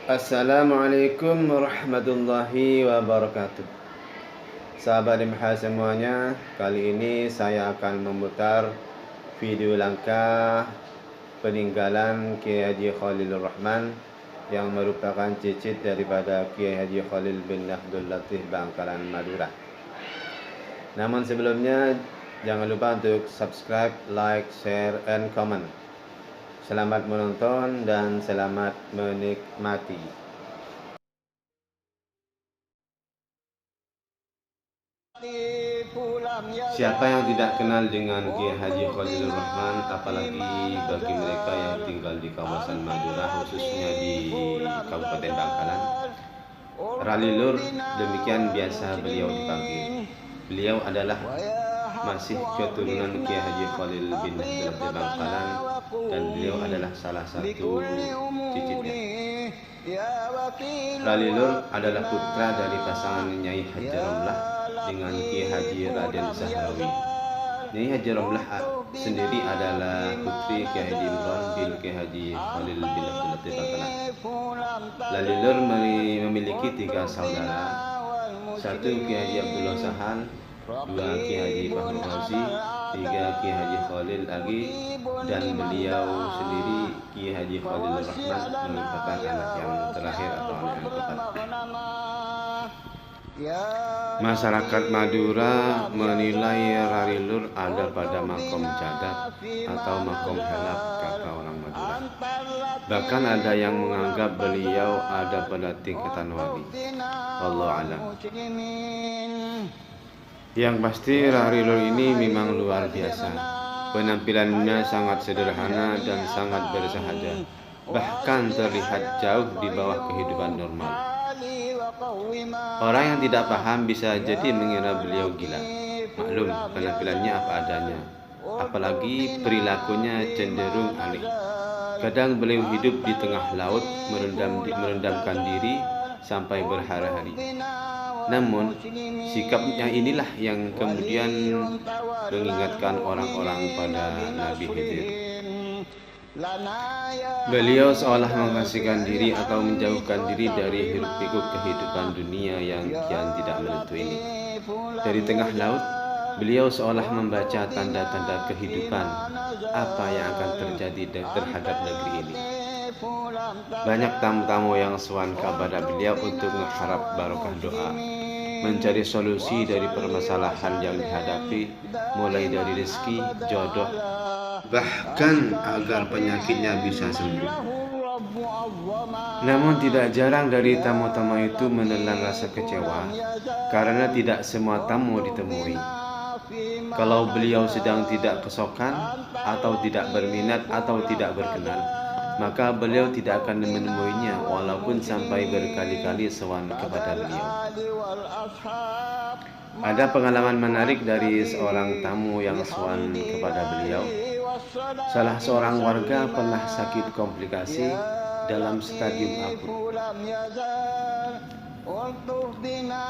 Assalamualaikum warahmatullahi wabarakatuh. Sahabat MH semuanya, kali ini saya akan memutar video langkah peninggalan Kiai Haji Khalilur Rahman yang merupakan cicit daripada Kiai Haji Khalil bin Abdul Latif Bangkalan Madura. Namun sebelumnya, jangan lupa untuk subscribe, like, share, and comment. Selamat menonton dan selamat menikmati. Siapa yang tidak kenal dengan Kiai Haji Khalilur Rahman, apalagi bagi mereka yang tinggal di kawasan Madura, khususnya di Kabupaten Bangkalan. Ralilur, demikian biasa beliau dipanggil. Beliau adalah masih keturunan Kiai Haji Khalil bin Abdul Latif Bangkalan, dan beliau adalah salah satu cicitnya. Ralilur adalah putra dari pasangan Nyai Haji Romlah dengan Kiai Haji Raden Zahrawi. Nyai Haji Romlah sendiri adalah putri Kiai Haji Imran bin Kiai Haji Khalil bin Abdul Latif Bangkalan. Ralilur memiliki 3 saudara, satu Kiai Haji Abdullah Sahan, 2 Kiai Haji Fahmi Fauzi, 3 Kiai Haji Khalil lagi, dan beliau sendiri Kiai Haji Khalilur Rahman merupakan anak yang terakhir atau anak yang keempat. Masyarakat Madura menilai Ralilur ada pada makom jadat atau makom helak kata orang Madura. Bahkan ada yang menganggap beliau ada pada tingkatan wali. Wallahu a'lam. Yang pasti Ralilur ini memang luar biasa. Penampilannya sangat sederhana dan sangat bersahaja, bahkan terlihat jauh di bawah kehidupan normal. Orang yang tidak paham bisa jadi mengira beliau gila. Maklum, penampilannya apa adanya, apalagi perilakunya cenderung aneh. Kadang beliau hidup di tengah laut, merendamkan diri sampai berhari-hari. Namun, sikapnya inilah yang kemudian mengingatkan orang-orang pada Nabi Khidir. Beliau seolah mengasingkan diri atau menjauhkan diri dari hiruk-pikuk kehidupan dunia yang kian tidak menentu ini. Dari tengah laut, beliau seolah membaca tanda-tanda kehidupan, apa yang akan terjadi terhadap negeri ini. Banyak tamu-tamu yang sowan kepada beliau untuk mengharap barokah doa, mencari solusi dari permasalahan yang dihadapi, mulai dari rezeki, jodoh, bahkan agar penyakitnya bisa sembuh. Namun tidak jarang dari tamu-tamu itu menelan rasa kecewa karena tidak semua tamu ditemui. Kalau beliau sedang tidak kesokan atau tidak berminat atau tidak berkenan, maka beliau tidak akan menemuinya walaupun sampai berkali-kali sowan kepada beliau. Ada pengalaman menarik dari seorang tamu yang sowan kepada beliau. Salah seorang warga pernah sakit komplikasi dalam stadium akut.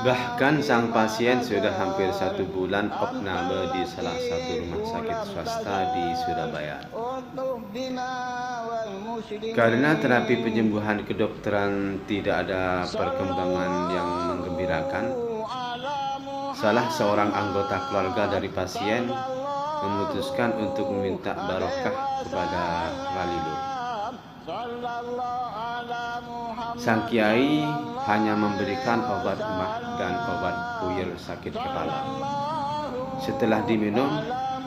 Bahkan sang pasien sudah hampir 1 bulan opname di salah satu rumah sakit swasta di Surabaya. Karena terapi penyembuhan kedokteran tidak ada perkembangan yang menggembirakan, salah seorang anggota keluarga dari pasien memutuskan untuk meminta barokah kepada Ralilur. Sang kiai hanya memberikan obat mah dan obat puyel sakit kepala. Setelah diminum,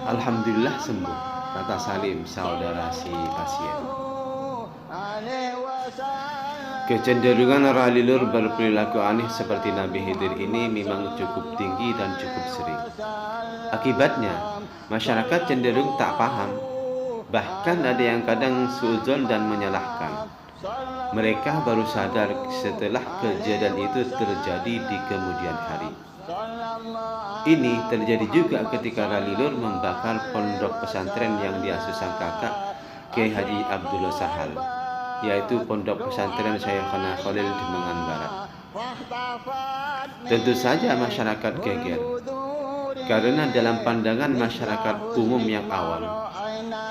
alhamdulillah sembuh, kata Salim, saudara si pasien. Kecenderungan Ralilur berperilaku aneh seperti Nabi Khidir ini memang cukup tinggi dan cukup sering. Akibatnya, masyarakat cenderung tak paham. Bahkan ada yang kadang suudzon dan menyalahkan. Mereka baru sadar setelah kejadian itu terjadi di kemudian hari. Ini terjadi juga ketika Ralilur membakar pondok pesantren yang diasuh sang kakak Kiai Haji Abdullah Sahal, yaitu pondok pesantren Syekhana Khalil di Mangan Barat. Tentu saja masyarakat geger, karena dalam pandangan masyarakat umum yang awam,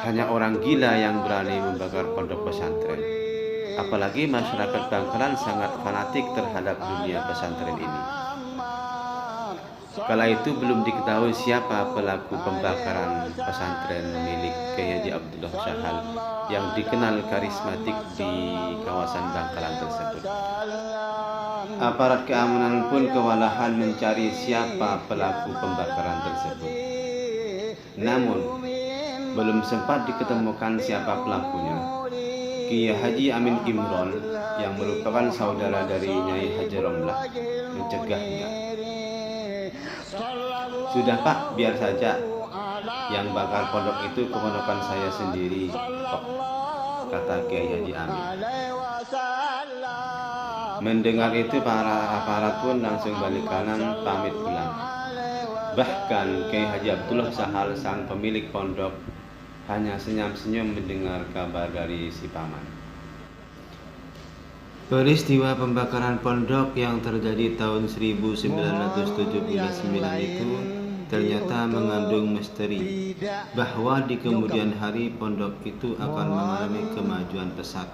hanya orang gila yang berani membakar pondok pesantren. Apalagi masyarakat Bangkalan sangat fanatik terhadap dunia pesantren ini. Kala itu belum diketahui siapa pelaku pembakaran pesantren milik Kiai Haji Abdullah Syahal yang dikenal karismatik di kawasan Bangkalan tersebut. Aparat keamanan pun kewalahan mencari siapa pelaku pembakaran tersebut. Namun, belum sempat diketemukan siapa pelakunya. Kiai Haji Amin Imron yang merupakan saudara dari Nyai Haji Romlah mencegahnya. Sudah Pak, biar saja. Yang bakar pondok itu keponakan saya sendiri kok, kata Kiai Haji Amin. Mendengar itu para aparat pun langsung balik kanan pamit pulang. Bahkan Kiai Haji Abdullah Syahal sang pemilik pondok hanya senyum-senyum mendengar kabar dari si paman. Peristiwa pembakaran pondok yang terjadi tahun 1979 itu ternyata mengandung misteri bahwa di kemudian hari pondok itu akan mengalami kemajuan pesat.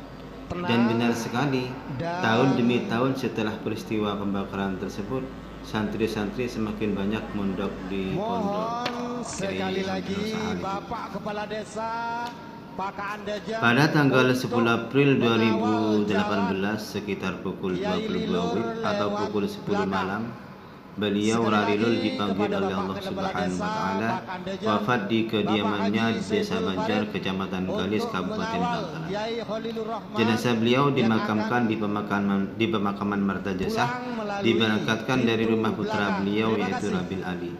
Dan benar sekali, tahun demi tahun setelah peristiwa pembakaran tersebut, santri-santri semakin banyak mondok di pondok Kiai Abdullah Syahal. Pada tanggal 10 April 2018 sekitar pukul 22 WIB atau pukul 10 malam, beliau Rarilul dipanggil oleh Allah Subhanahu wa Ta'ala wafat di kediamannya di Desa Banjar, Kecamatan Galis, Kabupaten Bangkalan. Jenazah beliau dimakamkan di pemakaman Martajasah, diberangkatkan dari rumah putra beliau yaitu Rabil Ali.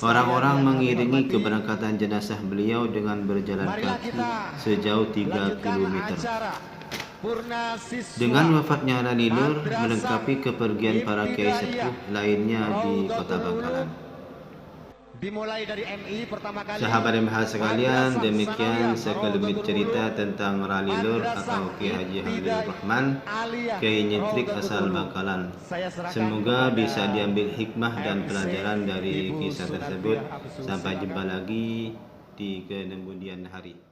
Orang-orang mengiringi keberangkatan jenazah beliau dengan berjalan kaki sejauh 3 km. Dengan wafatnya Rarilul melengkapi kepergian para kiai sepuh lainnya di kota Bangkalan. Sahabat MH sekalian, demikian sekelumit cerita tentang Rarilul atau Kiai Haji Habibur Rahman, Kiai Nyentrik asal Bangkalan. Semoga bisa diambil hikmah dan pelajaran dari kisah tersebut. Sampai jumpa lagi di kemudian hari.